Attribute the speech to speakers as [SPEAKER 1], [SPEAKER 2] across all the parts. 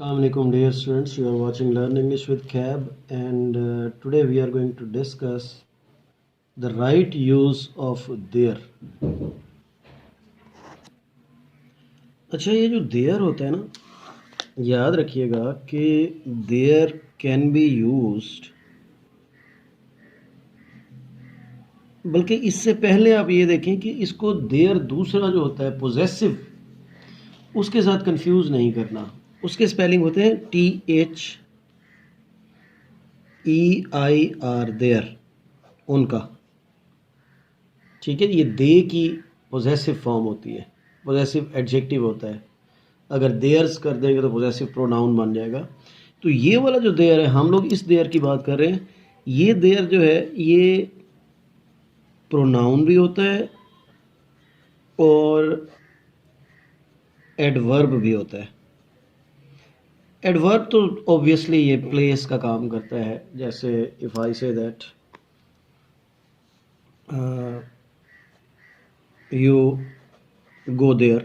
[SPEAKER 1] Assalamualaikum dear students, you are watching Learn English with Cab, and today we are going to discuss the right use of there. अच्छा, ये जो there होता है ना, याद रखिएगा कि there can be used, बल्कि इससे पहले आप ये देखें कि इसको there दूसरा जो होता है possessive, उसके साथ कंफ्यूज नहीं करना। उसके स्पेलिंग होते हैं THEIR देयर, उनका। ठीक है, ये दे की पोजेसिव फॉर्म होती है, पोजेसिव एडजेक्टिव होता है। अगर देयर्स कर देंगे तो पोजेसिव प्रोनाउन बन जाएगा। तो ये वाला जो देयर है, हम लोग इस देयर की बात कर रहे हैं। ये देयर जो है ये प्रोनाउन भी होता है और एडवर्ब भी होता है। एडवर्ब तो ऑब्वियसली ये प्लेस का काम करता है। जैसे if I say that you go there.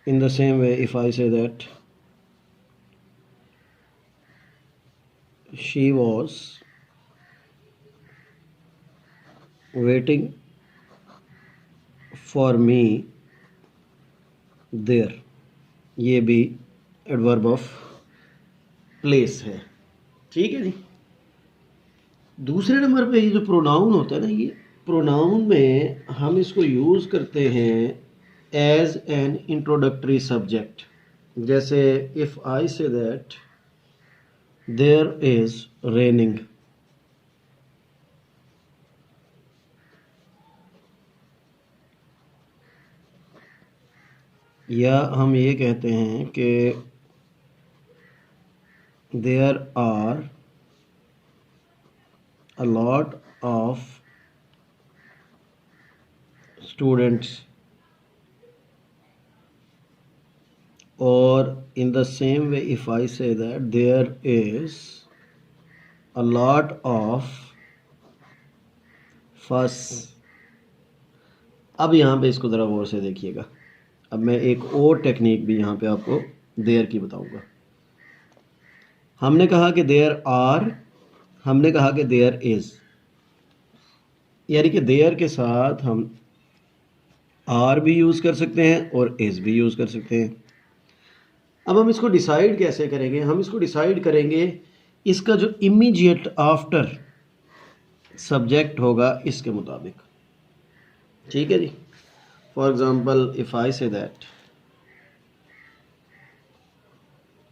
[SPEAKER 1] In the same way, if I say that she was waiting for me there, ये भी एडवर्ब ऑफ प्लेस है। ठीक है जी। दूसरे नंबर पे ये जो प्रोनाउन होता है ना, ये प्रोनाउन में हम इसको यूज़ करते हैं एज एन इंट्रोडक्टरी सब्जेक्ट। जैसे if I say that there is raining, या हम ये कहते हैं कि there are a lot of students, or in the same way if I say that there is a lot of fuss। अब यहाँ पे इसको ज़रा गौर से देखिएगा। अब मैं एक और टेक्निक भी यहाँ पे आपको देयर की बताऊँगा। हमने कहा कि देयर आर, हमने कहा कि देयर इज़, यानी कि देयर के साथ हम आर भी यूज़ कर सकते हैं और इज़ भी यूज़ कर सकते हैं। अब हम इसको डिसाइड कैसे करेंगे? हम इसको डिसाइड करेंगे इसका जो इमीडिएट आफ्टर सब्जेक्ट होगा इसके मुताबिक। ठीक है जी। For example if I say that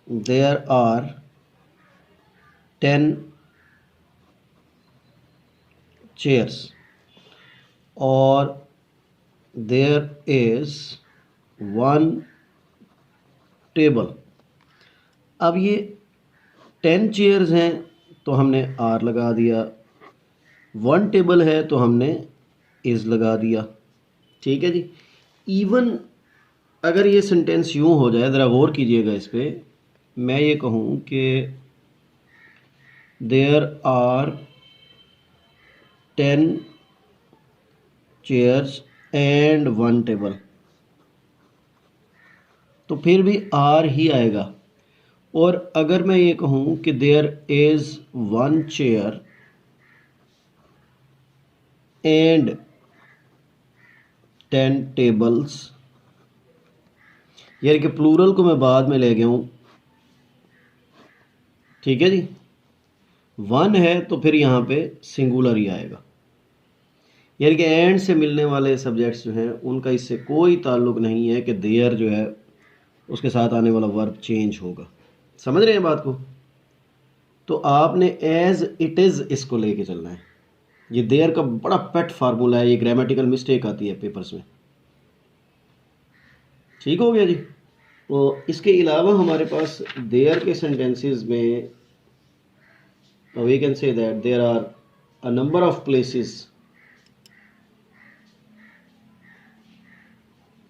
[SPEAKER 1] there are 10 chairs और देयर इज़ 1 टेबल। अब ये 10 चेयर्स हैं तो हमने आर लगा दिया, 1 टेबल है तो हमने इज़ लगा दिया। ठीक है जी। इवन अगर ये सेंटेंस यूँ हो जाए, ज़रा गौर कीजिएगा इस पर, मैं ये कहूँ कि there are 10 chairs and 1 table, तो फिर भी आर ही आएगा। और अगर मैं ये कहूँ कि there is 1 chair and 10 tables, यानी कि प्लूरल को मैं बाद में ले गया हूँ। ठीक है जी। 1 है तो फिर यहाँ पे सिंगुलर ही आएगा, यानी कि एंड से मिलने वाले सब्जेक्ट्स जो हैं उनका इससे कोई ताल्लुक नहीं है कि देयर जो है उसके साथ आने वाला वर्ब चेंज होगा। समझ रहे हैं बात को? तो आपने एज इट इज़ इसको लेके चलना है। ये देयर का बड़ा पेट फार्मूला है, ये ग्रामेटिकल मिस्टेक आती है पेपर्स में। ठीक हो गया जी। तो इसके अलावा हमारे पास देयर के सेंटेंसेस में we can say that there are a number of places,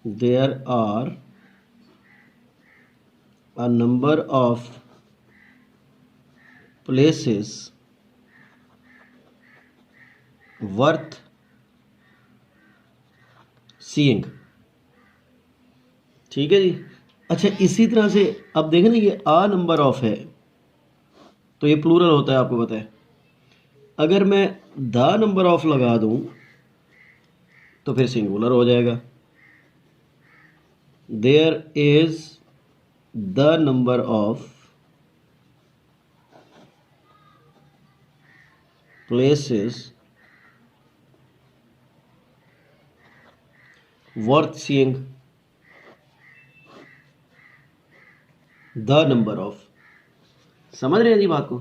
[SPEAKER 1] there are a number of places worth seeing। ठीक है जी। अच्छा, इसी तरह से अब देखें ना, ये आ नंबर ऑफ है तो ये प्लूरल होता है, आपको पता है। अगर मैं द नंबर ऑफ लगा दूं तो फिर सिंगुलर हो जाएगा। There is the number of places worth seeing the number of. समझ रहे हैं जी बात को?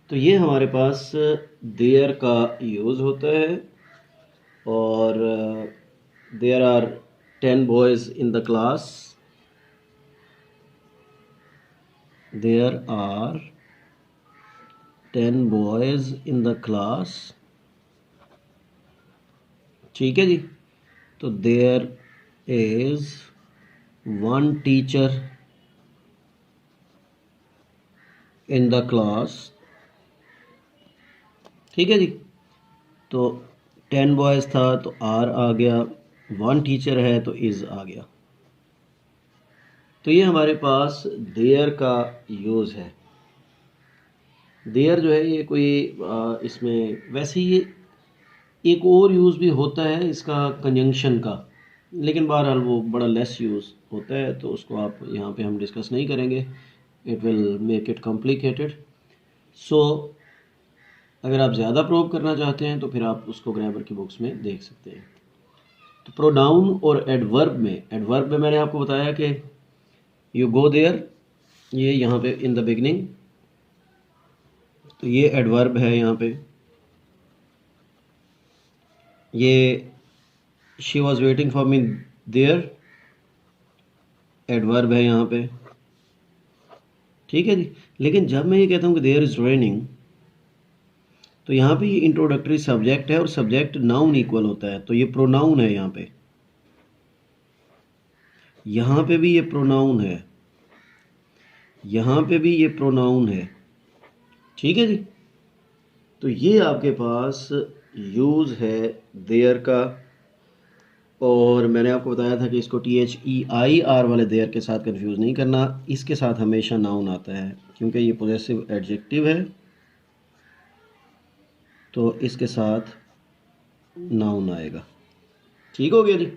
[SPEAKER 1] तो ये हमारे पास देयर का यूज़ होता है। और there are 10 boys in the class, there are 10 boys in the class. ठीक है जी। तो there is one teacher in the class. ठीक है जी। तो 10 बॉयज़ था तो आर आ गया, वन टीचर है तो इज़ आ गया। तो ये हमारे पास देयर का यूज़ है। देयर जो है ये कोई इसमें वैसे ये एक और यूज़ भी होता है इसका कंजंक्शन का, लेकिन बहरहाल वो बड़ा लेस यूज़ होता है, तो उसको आप यहाँ पे हम डिस्कस नहीं करेंगे, it will make it complicated. So अगर आप ज़्यादा प्रूव करना चाहते हैं तो फिर आप उसको ग्रामर की बुक्स में देख सकते हैं। तो प्रोनाउन और एडवर्ब में मैंने आपको बताया कि यू गो देयर, ये यहाँ पे इन द बिगनिंग, तो ये एडवर्ब है यहाँ पे। ये she was waiting for me there, adverb है यहाँ पे। ठीक है जी। लेकिन जब मैं ये कहता हूँ कि देयर इज़ रेनिंग, तो यहाँ पे ये इंट्रोडक्टरी सब्जेक्ट है और सब्जेक्ट नाउन इक्वल होता है, तो ये प्रोनाउन है यहाँ पे। यहाँ पे भी ये प्रोनाउन है, यहाँ पे भी ये प्रोनाउन है। ठीक है जी। तो ये आपके पास यूज़ है देयर का। और मैंने आपको बताया था कि इसको THEIR वाले देयर के साथ कंफ्यूज नहीं करना, इसके साथ हमेशा नाउन आता है क्योंकि ये पॉजेसिव एडजेक्टिव है, तो इसके साथ नाउन आएगा। ठीक हो गया जी।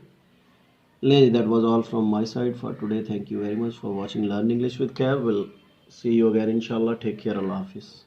[SPEAKER 1] लें, that was all from my side for today. Thank you very much for watching learn English with कैव। विल सी यू अगेन इंशाल्लाह। Take care. अल्लाह हाफिज़।